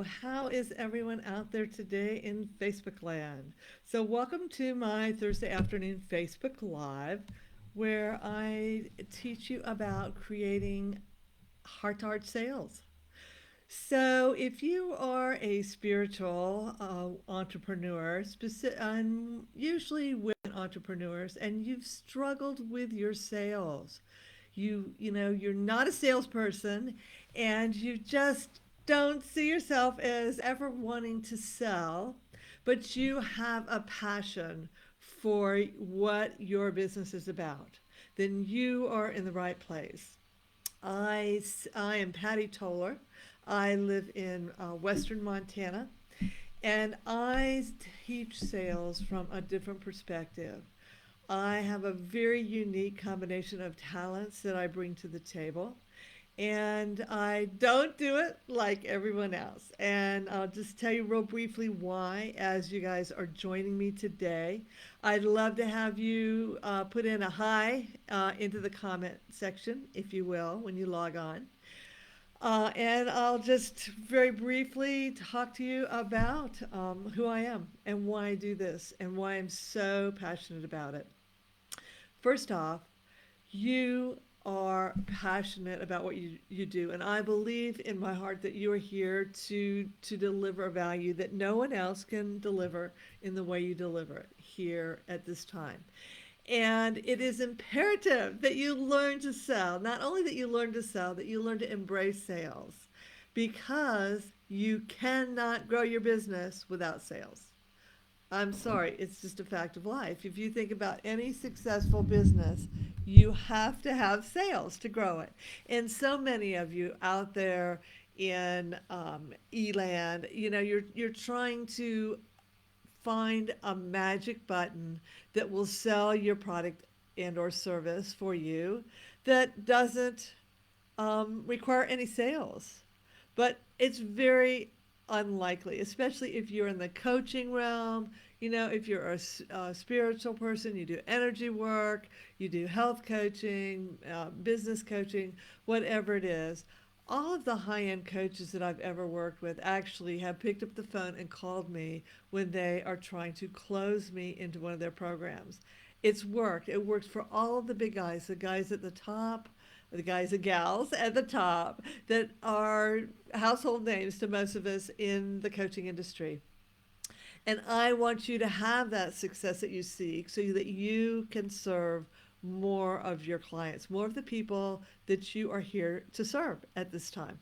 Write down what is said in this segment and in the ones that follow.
how is everyone out there today in Facebook land? So, welcome to my Thursday afternoon Facebook Live, where I teach you about creating heart to heart sales. So, if you are a spiritual entrepreneur, usually women entrepreneurs, and you've struggled with your sales, you're not a salesperson, and you just don't see yourself as ever wanting to sell, but you have a passion for what your business is about, then you are in the right place. I am Patty Tolar. I live in Western Montana, and I teach sales from a different perspective. I have a very unique combination of talents that I bring to the table. And I don't do it like everyone else. And I'll just tell you real briefly why as you guys are joining me today. I'd love to have you put in a hi into the comment section, if you will, when you log on. And I'll just very briefly talk to you about who I am and why I do this and why I'm so passionate about it. First off, you are passionate about what you do. And I believe in my heart that you are here to deliver a value that no one else can deliver in the way you deliver it here at this time. And it is imperative that you learn to sell. Not only that you learn to sell, that you learn to embrace sales because you cannot grow your business without sales. I'm sorry, it's just a fact of life. If you think about any successful business, you have to have sales to grow it. And so many of you out there in Eland, you're trying to find a magic button that will sell your product and or service for you that doesn't require any sales. But it's very unlikely, especially if you're in the coaching realm. If you're a spiritual person, you do energy work, you do health coaching, business coaching, whatever it is. All of the high end coaches that I've ever worked with actually have picked up the phone and called me when they are trying to close me into one of their programs. It's worked. It works for all of the big guys, the guys at the top, the guys and gals at the top that are household names to most of us in the coaching industry. And I want you to have that success that you seek so that you can serve more of your clients, more of the people that you are here to serve at this time.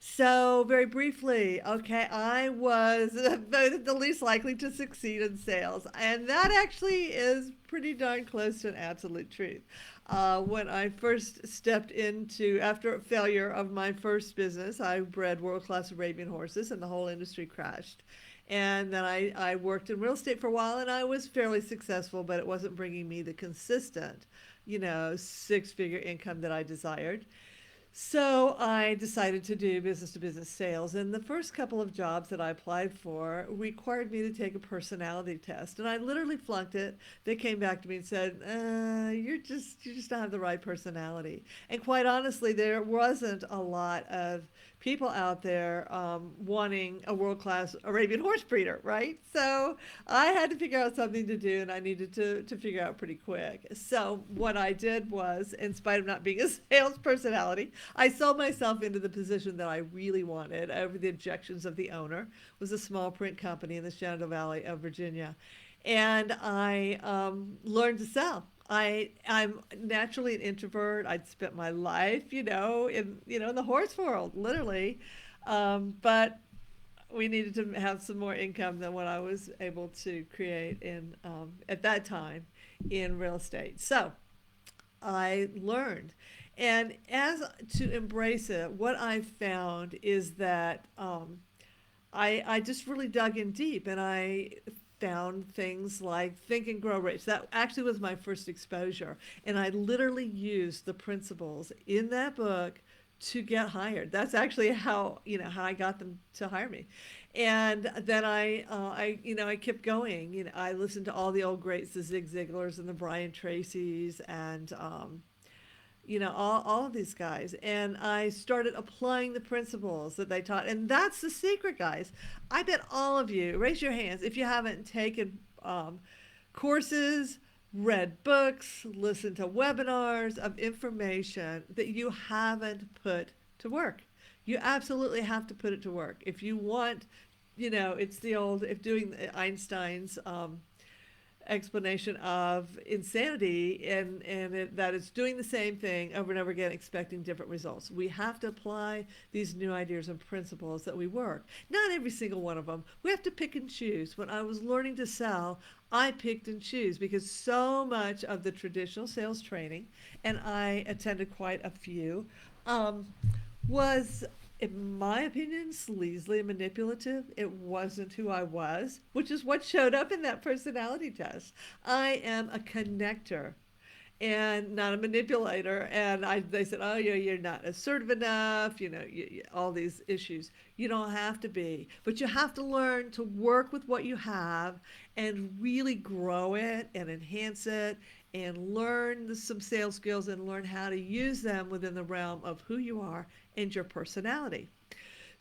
So, very briefly, okay, I was voted the least likely to succeed in sales. And that actually is pretty darn close to an absolute truth. When I first stepped into, after a failure of my first business, I bred world class Arabian horses and the whole industry crashed. And then I worked in real estate for a while and I was fairly successful, but it wasn't bringing me the consistent, six figure income that I desired. So I decided to do business to business sales. And the first couple of jobs that I applied for required me to take a personality test. And I literally flunked it. They came back to me and said, you just don't have the right personality. And quite honestly, there wasn't a lot of people out there wanting a world class Arabian horse breeder, right? So I had to figure out something to do and I needed to figure out pretty quick. So what I did was, in spite of not being a sales personality, I sold myself into the position that I really wanted over the objections of the owner. It was a small print company in the Shenandoah Valley of Virginia. And I learned to sell. I'm naturally an introvert. I'd spent my life, in the horse world, literally. But we needed to have some more income than what I was able to create in at that time in real estate. So I learned. And as to embrace it, what I found is that I just really dug in deep and I found things like Think and Grow Rich. That actually was my first exposure. And I literally used the principles in that book to get hired. That's actually how I got them to hire me. And then I kept going. I listened to all the old greats, the Zig Ziglars and the Brian Tracys, and all of these guys. And I started applying the principles that they taught. And that's the secret, guys. I bet all of you, raise your hands if you haven't taken courses, read books, listened to webinars of information that you haven't put to work. You absolutely have to put it to work. If you want, it's the old, if doing Einstein's explanation of insanity, that it's doing the same thing over and over again, expecting different results. We have to apply these new ideas and principles that we work. Not every single one of them. We have to pick and choose. When I was learning to sell, I picked and choose because so much of the traditional sales training, and I attended quite a few, was, in my opinion, sleazily manipulative. It wasn't who I was, which is what showed up in that personality test. I am a connector and not a manipulator. And they said, oh, you're not assertive enough, all these issues. You don't have to be, but you have to learn to work with what you have and really grow it and enhance it and learn some sales skills and learn how to use them within the realm of who you are and your personality.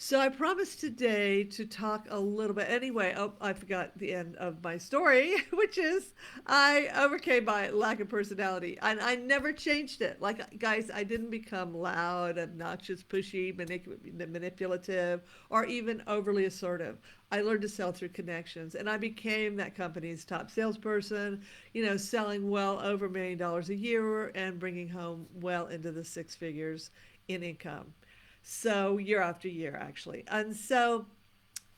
So I promised today to talk a little bit. Anyway, I forgot the end of my story, which is I overcame my lack of personality, and I never changed it. Like, guys, I didn't become loud, obnoxious, pushy, manipulative, or even overly assertive. I learned to sell through connections, and I became that company's top salesperson, selling well over $1 million a year and bringing home well into the six figures in income. So year after year, actually. And so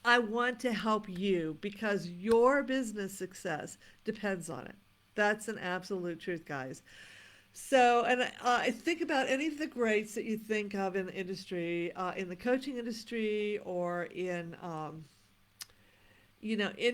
I want to help you because your business success depends on it. That's an absolute truth, guys. So, and I think about any of the greats that you think of in the industry, in the coaching industry, or in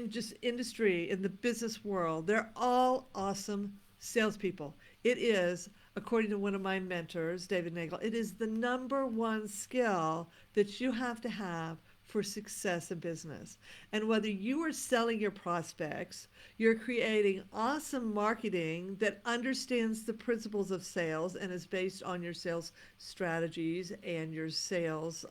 just industry, in the business world. They're all awesome salespeople. It is, according to one of my mentors, David Nagel, it is the number one skill that you have to have for success in business. And whether you are selling your prospects, you're creating awesome marketing that understands the principles of sales and is based on your sales strategies and your sales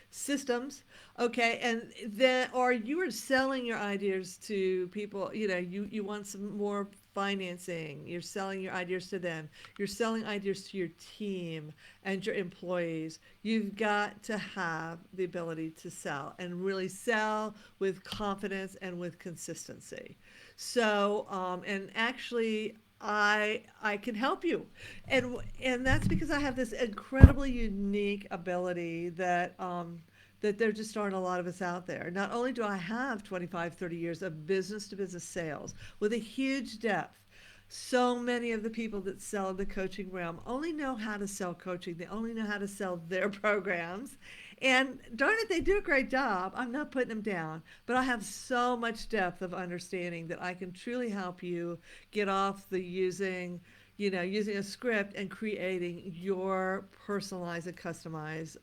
systems, okay, and then, or you are selling your ideas to people, you want some more financing, you're selling your ideas to them, you're selling ideas to your team and your employees. You've got to have the ability to sell and really sell with confidence and with consistency. So, and actually, I can help you, and that's because I have this incredibly unique ability that there just aren't a lot of us out there. Not only do I have 25, 30 years of business to business sales with a huge depth. So many of the people that sell in the coaching realm only know how to sell coaching. They only know how to sell their programs. And darn it, they do a great job. I'm not putting them down, but I have so much depth of understanding that I can truly help you get off the using a script and creating your personalized and customized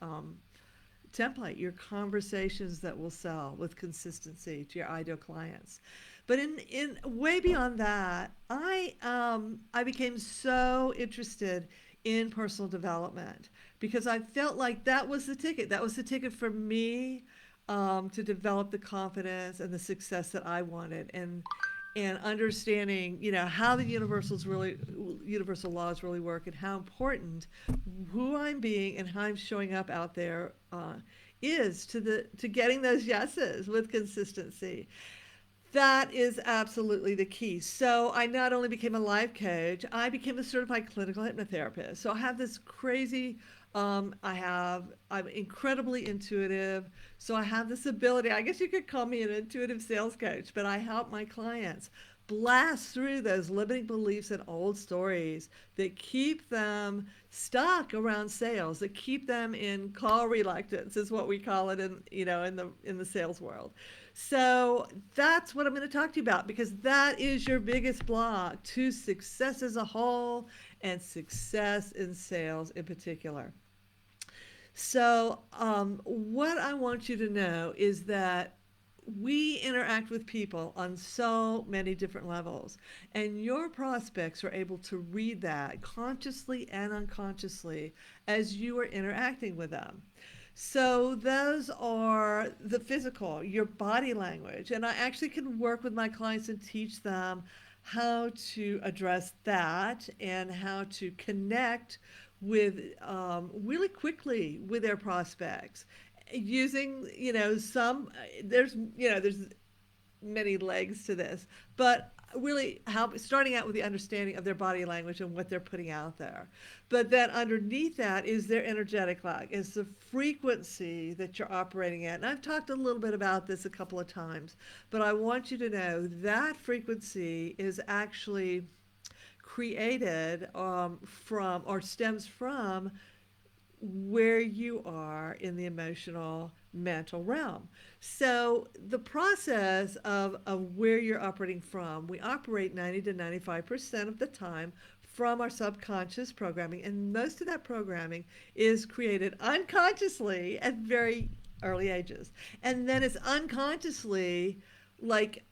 template, your conversations that will sell with consistency to your ideal clients. But in way beyond that, I became so interested in personal development because I felt like that was the ticket. That was the ticket for me to develop the confidence and the success that I wanted, and understanding, how the universal laws really work, and how important who I'm being and how I'm showing up out there is to getting those yeses with consistency. That is absolutely the key. So I not only became a life coach, I became a certified clinical hypnotherapist. So I have this crazy, I'm incredibly intuitive. So I have this ability, I guess you could call me an intuitive sales coach, but I help my clients blast through those limiting beliefs and old stories that keep them stuck around sales, that keep them in call reluctance, is what we call it in the sales world. So that's what I'm going to talk to you about, because that is your biggest block to success as a whole and success in sales in particular. So what I want you to know is that we interact with people on so many different levels, and your prospects are able to read that consciously and unconsciously as you are interacting with them. So those are the physical, your body language. And I actually can work with my clients and teach them how to address that and how to connect with really quickly with their prospects using, there's many legs to this, but really how starting out with the understanding of their body language and what they're putting out there. But then underneath that is their energetic lag, is the frequency that you're operating at. And I've talked a little bit about this a couple of times, but I want you to know that frequency is actually created from or stems from where you are in the emotional mental realm. So the process of where you're operating from, we operate 90 to 95% of the time from our subconscious programming, and most of that programming is created unconsciously at very early ages. And then it's unconsciously like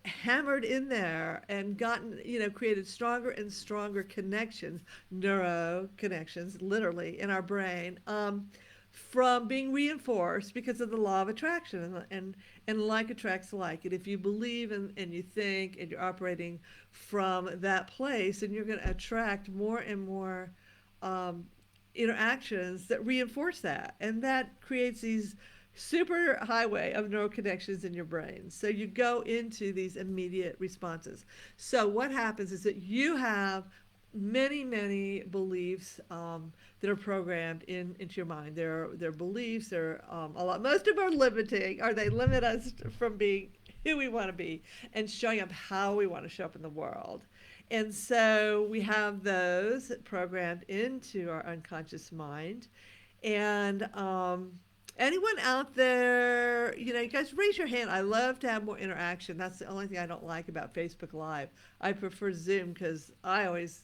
hammered in there and gotten, created stronger and stronger connections, neuro connections, literally in our brain, from being reinforced because of the law of attraction and like attracts like. And if you believe and you think and you're operating from that place, then you're going to attract more and more interactions that reinforce that. And that creates these super highway of neural connections in your brain. So you go into these immediate responses. So what happens is that you have many beliefs that are programmed into your mind. Their beliefs are a lot. Most of them are limiting, or they limit us from being who we want to be and showing up how we want to show up in the world. And so we have those programmed into our unconscious mind. And anyone out there, you guys raise your hand. I love to have more interaction. That's the only thing I don't like about Facebook Live. I prefer Zoom because I always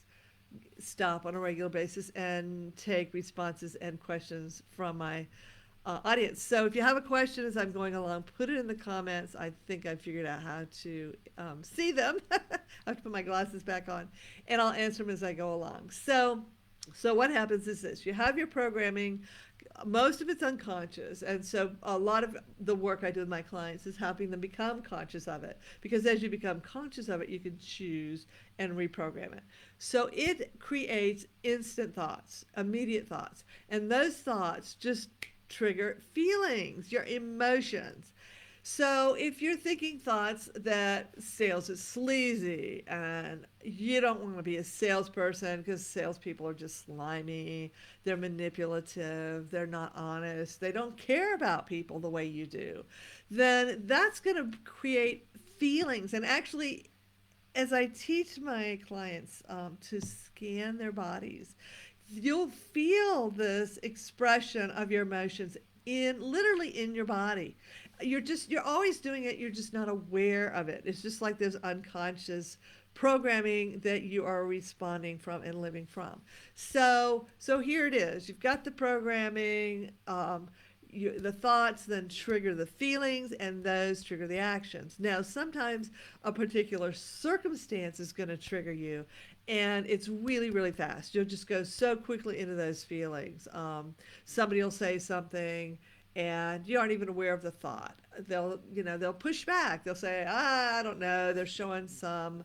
stop on a regular basis and take responses and questions from my audience. So if you have a question as I'm going along, put it in the comments. I think I figured out how to see them. I have to put my glasses back on, and I'll answer them as I go along. So what happens is this. You have your programming. Most of it's unconscious, and so a lot of the work I do with my clients is helping them become conscious of it, because as you become conscious of it, you can choose and reprogram it. So it creates instant thoughts, immediate thoughts, and those thoughts just trigger feelings, your emotions. So if you're thinking thoughts that sales is sleazy and you don't want to be a salesperson because salespeople are just slimy, they're manipulative, they're not honest, they don't care about people the way you do, then that's going to create feelings. And actually, as I teach my clients to scan their bodies, you'll feel this expression of your emotions literally in your body. You're always doing it, you're just not aware of it. It's just like there's unconscious programming that you are responding from and living from. So here it is. You've got the programming, the thoughts then trigger the feelings, and those trigger the actions. Now, sometimes a particular circumstance is going to trigger you, and it's really fast. You'll just go so quickly into those feelings. Somebody will say something, and you aren't even aware of the thought. They'll push back. They'll say, I don't know. They're showing some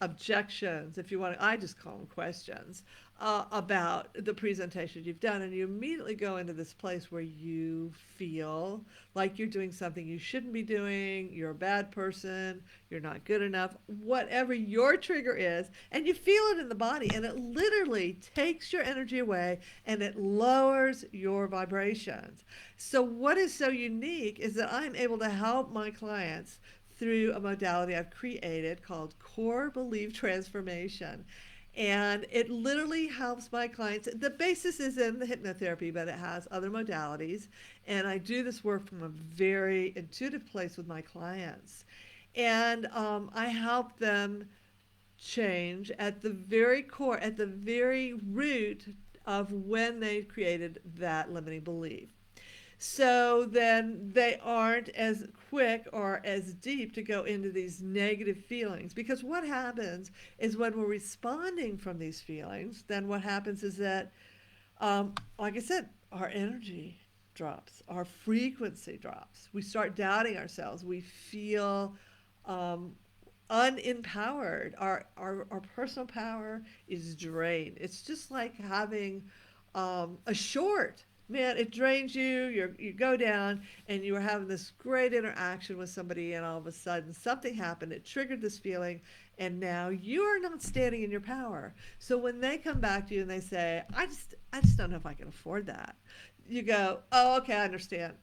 objections, if you want to. I just call them questions about the presentation you've done, and you immediately go into this place where you feel like you're doing something you shouldn't be doing, you're a bad person, you're not good enough, whatever your trigger is, and you feel it in the body, and it literally takes your energy away and it lowers your vibrations. So what is so unique is that I'm able to help my clients through a modality I've created called core belief transformation. And it literally helps my clients. The basis is in the hypnotherapy, but it has other modalities. And I do this work from a very intuitive place with my clients. And I help them change at the very core, at the very root of when they created that limiting belief. So then they aren't as quick or as deep to go into these negative feelings. Because what happens is when we're responding from these feelings, then what happens is that, like I said, our energy drops, our frequency drops. We start doubting ourselves. We feel um, unempowered. Our personal power is drained. It's just like having a short. Man, it drains you. You go down, and you were having this great interaction with somebody, and all of a sudden something happened. It triggered this feeling, and now you are not standing in your power. So when they come back to you and they say, I just don't know if I can afford that," you go, "Oh, okay, I understand.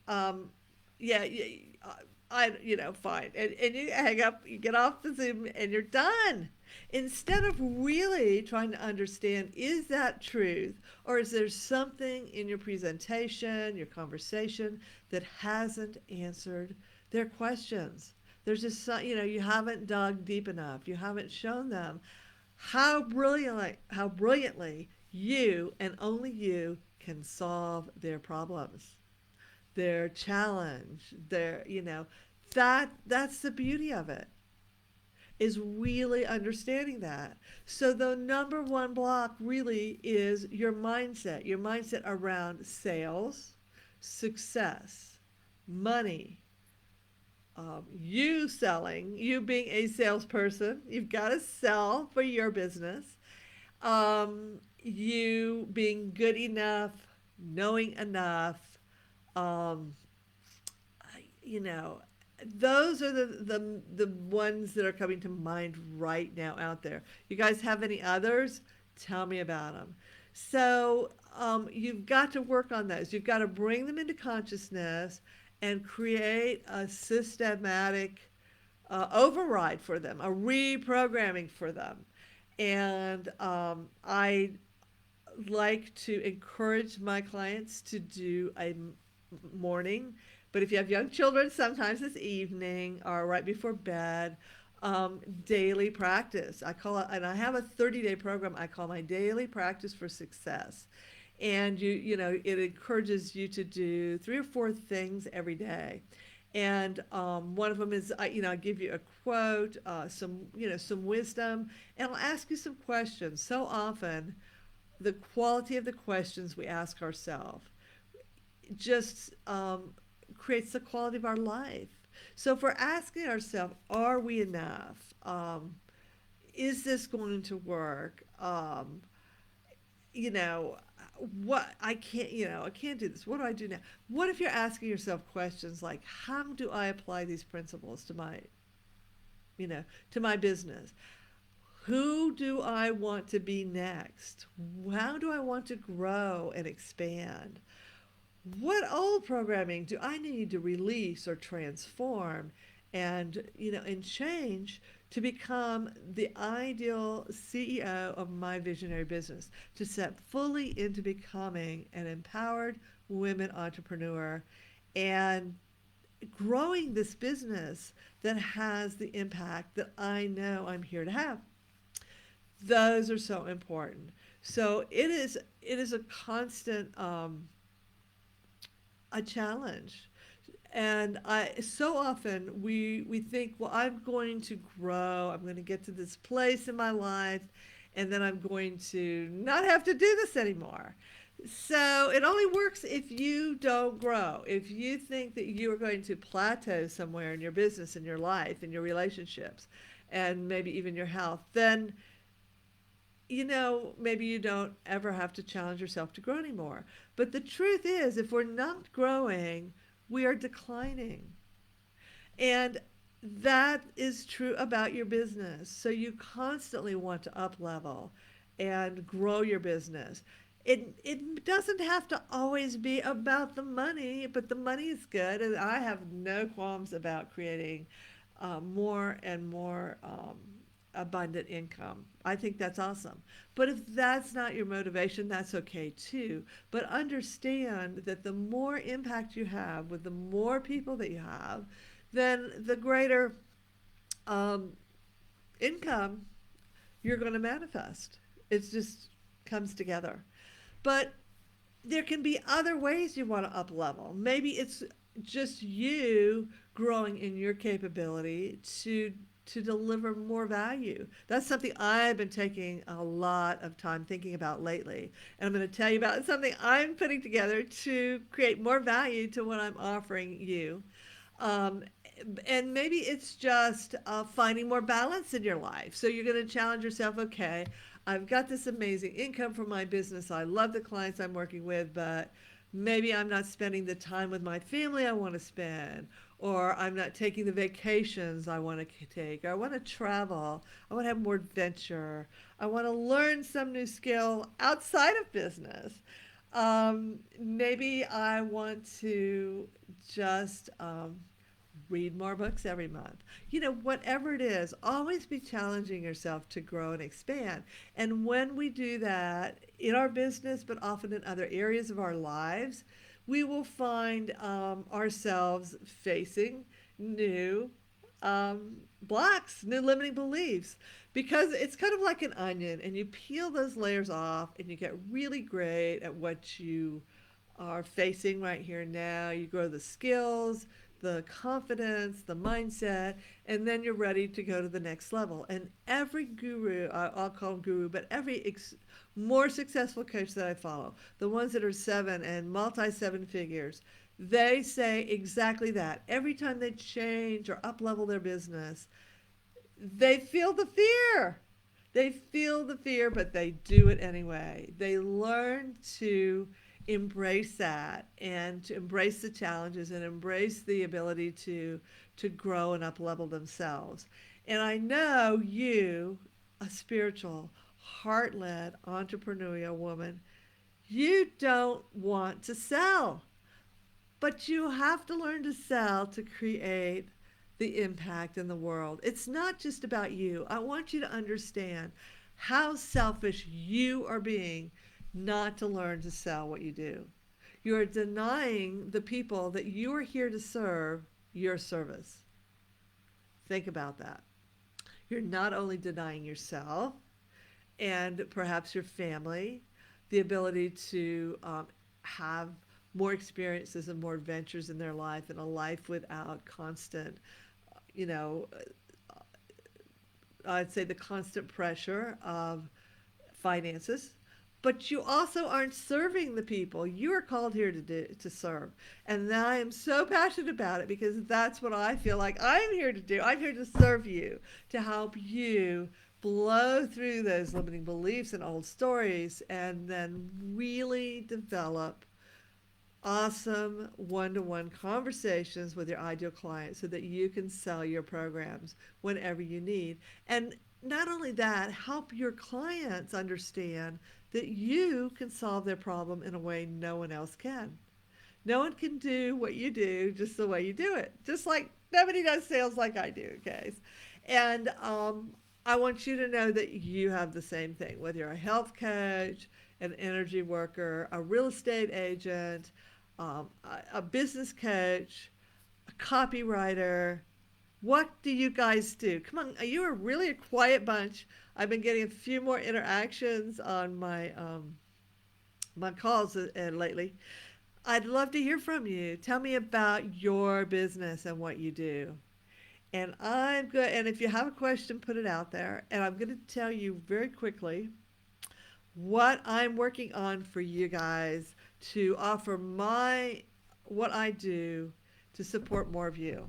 Yeah, yeah, fine," and you hang up, you get off the Zoom, and you're done. Instead of really trying to understand, is that truth, or is there something in your presentation, your conversation, that hasn't answered their questions? There's just you haven't dug deep enough. You haven't shown them how brilliantly you and only you can solve their problems, their challenge, that's the beauty of it, is really understanding that. So the number one block really is your mindset around sales, success, money, you selling, you being a salesperson, you've got to sell for your business, you being good enough, knowing enough, um, you know, those are the ones that are coming to mind right now out there. You guys have any others? Tell me about them. So you've got to work on those. You've got to bring them into consciousness and create a systematic override for them, a reprogramming for them. And I like to encourage my clients to do a morning, but if you have young children, sometimes it's evening or right before bed. Daily practice. I call it, and I have a 30-day program I call my daily practice for success. And it encourages you to do 3 or 4 things every day. And one of them is, I give you a quote, some wisdom, and I'll ask you some questions. So often, the quality of the questions we ask ourselves just creates the quality of our life. So if we're asking ourselves, are we enough? Is this going to work? You know, what I can't do this. What do I do now? What if you're asking yourself questions like, how do I apply these principles to my business? Who do I want to be next? How do I want to grow and expand? What old programming do I need to release or transform and change to become the ideal CEO of my visionary business, to step fully into becoming an empowered women entrepreneur and growing this business that has the impact that I know I'm here to have. Those are so important. So it is a constant a challenge. And so often we think, well, I'm going to grow, I'm going to get to this place in my life, and then I'm going to not have to do this anymore. So it only works if you don't grow. If you think that you are going to plateau somewhere in your business, in your life, in your relationships, and maybe even your health, then maybe you don't ever have to challenge yourself to grow anymore. But the truth is, if we're not growing, we are declining. And that is true about your business. So you constantly want to up level and grow your business. It doesn't have to always be about the money, but the money is good. And I have no qualms about creating more and more abundant income. I think that's awesome. But if that's not your motivation, that's okay too. But understand that the more impact you have with the more people that you have, then the greater um, income you're going to manifest. It just comes together. But there can be other ways you want to up level. Maybe it's just you growing in your capability to deliver more value. That's something I've been taking a lot of time thinking about lately. And I'm going to tell you about something I'm putting together to create more value to what I'm offering you. Um, and maybe it's just finding more balance in your life. So you're going to challenge yourself, okay, I've got this amazing income from my business. I love the clients I'm working with, but maybe I'm not spending the time with my family I want to spend, or I'm not taking the vacations I want to take, or I want to travel, I want to have more adventure, I want to learn some new skill outside of business. Maybe I want to just read more books every month. Whatever it is, always be challenging yourself to grow and expand. And when we do that in our business, but often in other areas of our lives, we will find ourselves facing new blocks, new limiting beliefs, because it's kind of like an onion, and you peel those layers off, and you get really great at what you are facing right here and now. You grow the skills, the confidence, the mindset, and then you're ready to go to the next level. And every guru, I'll call them guru, but every more successful coach that I follow, the ones that are seven and multi seven figures, they say exactly that. Every time they change or up level their business, they feel the fear. They feel the fear, but they do it anyway. They learn to embrace that and to embrace the challenges and embrace the ability to grow and up level themselves. And I know you, a spiritual, heart-led, entrepreneurial woman, you don't want to sell, but you have to learn to sell to create the impact in the world. It's not just about you. I want you to understand how selfish you are being not to learn to sell what you do. You are denying the people that you are here to serve your service. Think about that. You're not only denying yourself and perhaps your family the ability to have more experiences and more adventures in their life, and a life without constant, you know, I'd say the constant pressure of finances. But you also aren't serving the people you are called here to serve. And I am so passionate about it because that's what I feel like I'm here to do. I'm here to serve you, to help you blow through those limiting beliefs and old stories, and then really develop awesome one-to-one conversations with your ideal client so that you can sell your programs whenever you need. And not only that, help your clients understand that you can solve their problem in a way no one else can. No one can do what you do just the way you do it. Just like nobody does sales like I do, guys. And I want you to know that you have the same thing, whether you're a health coach, an energy worker, a real estate agent, a business coach, a copywriter. What do you guys do? Come on, you are really a quiet bunch. I've been getting a few more interactions on my calls lately. I'd love to hear from you. Tell me about your business and what you do. And I'm good. And if you have a question, put it out there. And I'm going to tell you very quickly what I'm working on for you guys to offer what I do to support more of you.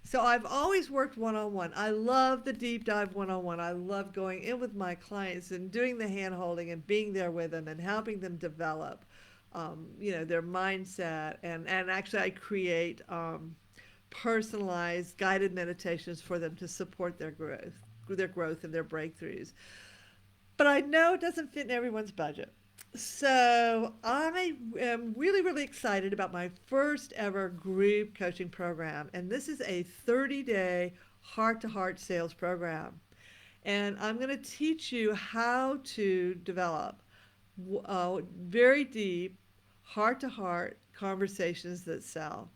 So I've always worked one-on-one. I love the deep dive one-on-one. I love going in with my clients and doing the hand holding and being there with them and helping them develop, their mindset. And actually I create personalized guided meditations for them to support their growth and their breakthroughs. But I know it doesn't fit in everyone's budget. So I am really, really excited about my first ever group coaching program. And this is a 30-day heart-to-heart sales program. And I'm going to teach you how to develop very deep heart-to-heart conversations that sell.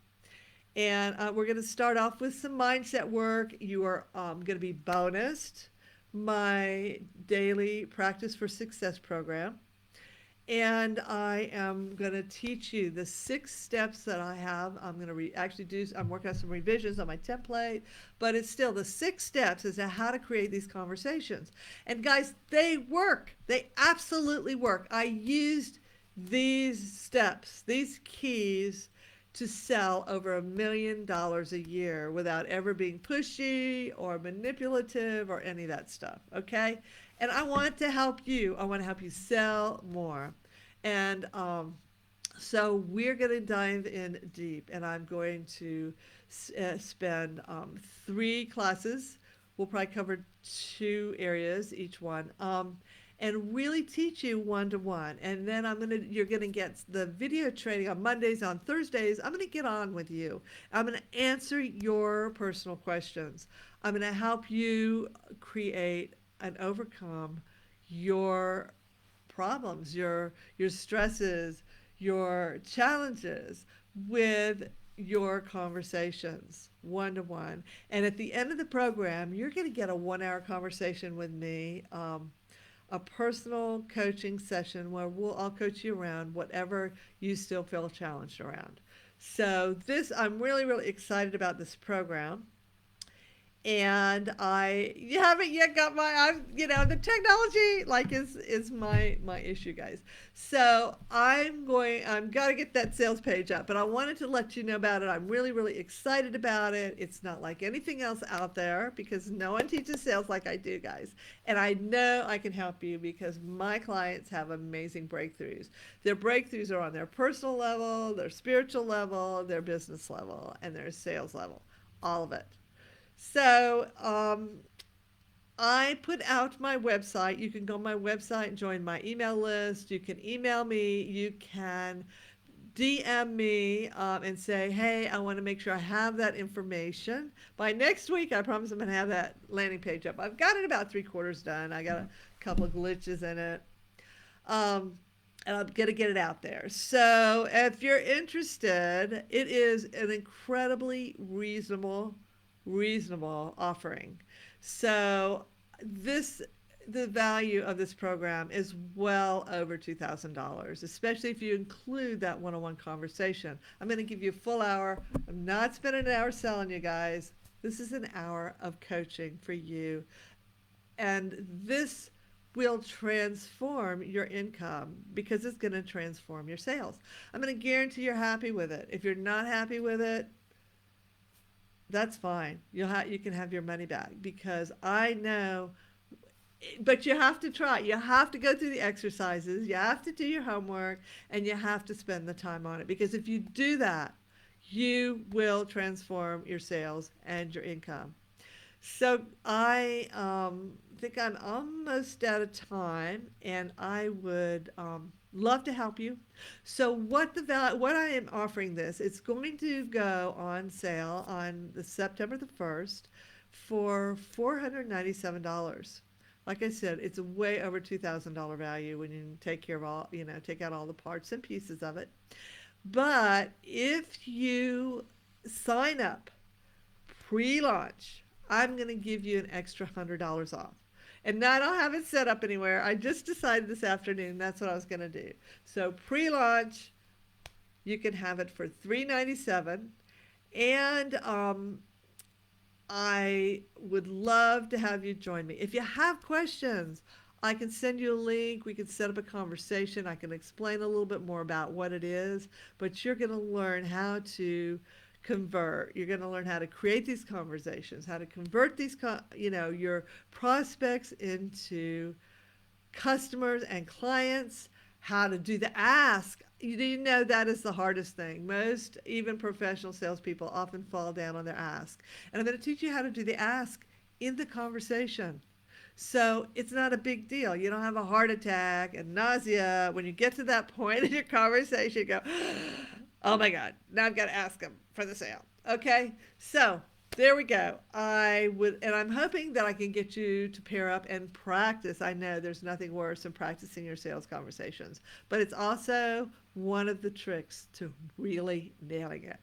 And we're going to start off with some mindset work. You are going to be bonused my daily Practice for Success program. And I am going to teach you the 6 steps that I have. I'm going to actually do, I'm working on some revisions on my template, but it's still the 6 steps as to how to create these conversations. And guys, they work. They absolutely work. I used these steps, these keys to sell over $1 million a year without ever being pushy or manipulative or any of that stuff. Okay. And I want to help you. I want to help you sell more. And so we're going to dive in deep, and I'm going to spend 3 classes. We'll probably cover 2 areas each one, and really teach you one to one. And then you're gonna get the video training on Mondays. On Thursdays, I'm gonna get on with you. I'm gonna answer your personal questions. I'm gonna help you create and overcome your problems, your stresses, your challenges with your conversations one to one. And at the end of the program, you're going to get a 1 hour conversation with me, a personal coaching session where I'll coach you around whatever you still feel challenged around. So I'm really, really excited about this program. And you haven't yet got the technology is my issue, guys. So I'm got to get that sales page up, but I wanted to let you know about it. I'm really, really excited about it. It's not like anything else out there because no one teaches sales like I do, guys. And I know I can help you because my clients have amazing breakthroughs. Their breakthroughs are on their personal level, their spiritual level, their business level, and their sales level, all of it. So I put out my website. You can go on my website and join my email list. You can email me. You can DM me and say, hey, I want to make sure I have that information. By next week, I promise I'm going to have that landing page up. I've got it about 3/4 done. I got a couple of glitches in it. And I'm going to get it out there. So if you're interested, it is an incredibly reasonable offering. So the value of this program is well over $2,000, especially if you include that one-on-one conversation. I'm going to give you a full hour. I'm not spending an hour selling you guys. This is an hour of coaching for you. And this will transform your income because it's going to transform your sales. I'm going to guarantee you're happy with it. If you're not happy with it, that's fine. You can have your money back because I know, but you have to try. You have to go through the exercises. You have to do your homework and you have to spend the time on it because if you do that, you will transform your sales and your income. So I think I'm almost out of time, and I would love to help you. So what I am offering this, it's going to go on sale on September the 1st for $497. Like I said, it's a way over $2,000 value when you take care of take out all the parts and pieces of it. But if you sign up pre-launch, I'm going to give you an extra $100 off. And I don't have it set up anywhere. I just decided this afternoon that's what I was going to do. So pre-launch, you can have it for $397. And I would love to have you join me. If you have questions, I can send you a link. We can set up a conversation. I can explain a little bit more about what it is. But you're going to learn how to convert. You're going to learn how to create these conversations, how to convert these, your prospects into customers and clients, how to do the ask. You know that is the hardest thing. Most, even professional salespeople, often fall down on their ask. And I'm going to teach you how to do the ask in the conversation. So it's not a big deal. You don't have a heart attack and nausea when you get to that point in your conversation. You go, oh my God, now I've got to ask them for the sale. Okay, so there we go. And I'm hoping that I can get you to pair up and practice. I know there's nothing worse than practicing your sales conversations, but it's also one of the tricks to really nailing it.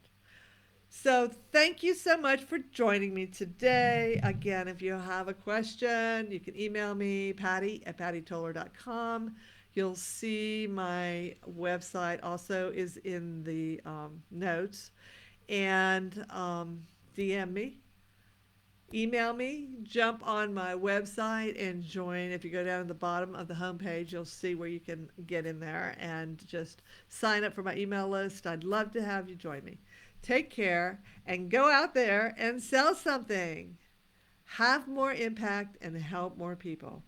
So thank you so much for joining me today. Again, if you have a question, you can email me, Patty@pattytolar.com. You'll see my website also is in the notes. And DM me, email me, jump on my website and join. If you go down to the bottom of the homepage, you'll see where you can get in there and just sign up for my email list. I'd love to have you join me. Take care and go out there and sell something. Have more impact and help more people.